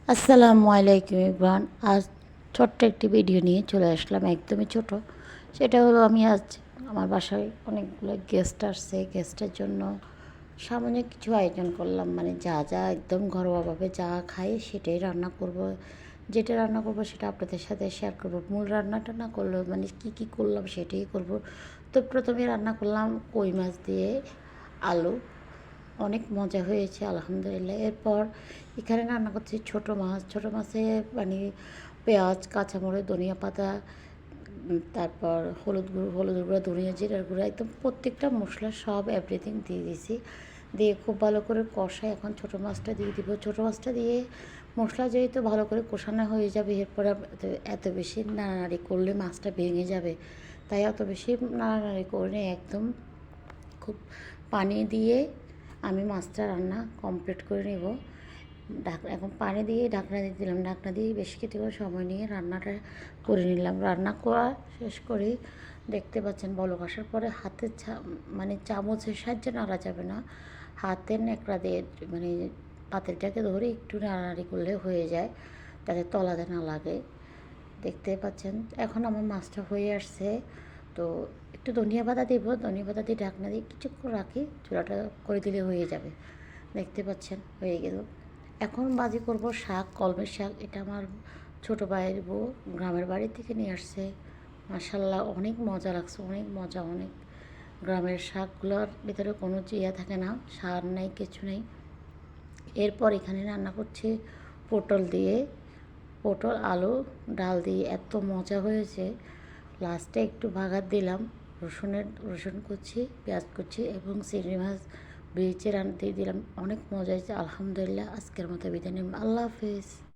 আসসালামু আলাইকুম ইবরান। আজ ছোট্ট একটি ভিডিও নিয়ে চলে আসলাম, একদমই ছোট। সেটা হলো আমি আজ আমার বাসায় অনেকগুলো গেস্ট আসছে। গেস্টের জন্য সামান্য কিছু আয়োজন করলাম, মানে যা যা একদম ঘরোয়াভাবে যা খাই সেটাই রান্না করব। যেটা রান্না করব সেটা আপনাদের সাথে শেয়ার করব। মূল রান্নাটা না করলেও মানে কী করলাম সেটাই করব। তো প্রথমে রান্না করলাম কই মাছ দিয়ে আলু, অনেক মজা হয়েছে আলহামদুলিল্লাহ। এরপর এখানে রান্না করছি ছোটো মাছ। ছোটো মাছে মানে পেঁয়াজ, কাঁচামরিচ, ধনিয়া পাতা, তারপর হলুদ গুঁড়া, ধনিয়া জিরার গুঁড়া, একদম প্রত্যেকটা মশলা সব এভরিথিং দিয়ে দিয়েছি। দিয়ে খুব ভালো করে কষায় এখন ছোটো মাছটা দিয়ে দিব। ছোটো মাছটা দিয়ে মশলা যেহেতু ভালো করে কষানো হয়ে যাবে, এরপর এত বেশি নাড়ানাড়ি করলে মাছটা ভেঙে যাবে, তাই অত বেশি নাড়ানাড়ি করে একদম খুব পানি দিয়ে আমি মাছটা রান্না কমপ্লিট করে নেব। এখন পানি দিয়ে ঢাকনা দিয়ে দিলাম। ঢাকনা দিয়ে বেশ কিছুক্ষণ সময় নিয়ে রান্নাটা করে নিলাম। রান্না করা শেষ করে দেখতে পাচ্ছেন বলক আসার পরে হাতের মানে চামচের সাহায্যে নাড়া যাবে না, হাতের ন্যাকড়া দিয়ে মানে পাতিলটাকে ধরে একটু নাড়ানাড়ি করলে হয়ে যায়, তাতে তলাতে না লাগে। দেখতে পাচ্ছেন এখন আমার মাছটা হয়ে আসছে। তো একটু ধনিয়া পাতা দেব, ধনিয়া পাতা দিয়ে ঢাকনা দিয়ে কিছুক্ষণ রাখি, চুলাটা করে দিলে হয়ে যাবে। দেখতে পাচ্ছেন হয়ে গেল। এখন বাজি করব শাক, কলমের শাক। এটা আমার ছোটো ভাইয়ের বউ গ্রামের বাড়ি থেকে নিয়ে আসছে। মাশাল্লাহ অনেক মজা লাগছে, অনেক মজা, অনেক। গ্রামের শাকগুলোর ভিতরে কোনো ইয়ে থাকে না, সার নেই, কিছু নেই। এরপর এখানে রান্না করছি পটল দিয়ে, পটল আলু ডাল দিয়ে, এত মজা হয়েছে। লাস্টে একটু বাগার দিলাম রসুন কুচি, পেঁয়াজ কুচি এবং চিংড়ি মাছ ভেজে দিয়ে দিলাম। অনেক মজা হয়েছে আলহামদুলিল্লাহ। আজকের মতো বিদায় নিলাম, আল্লাহ হাফেজ।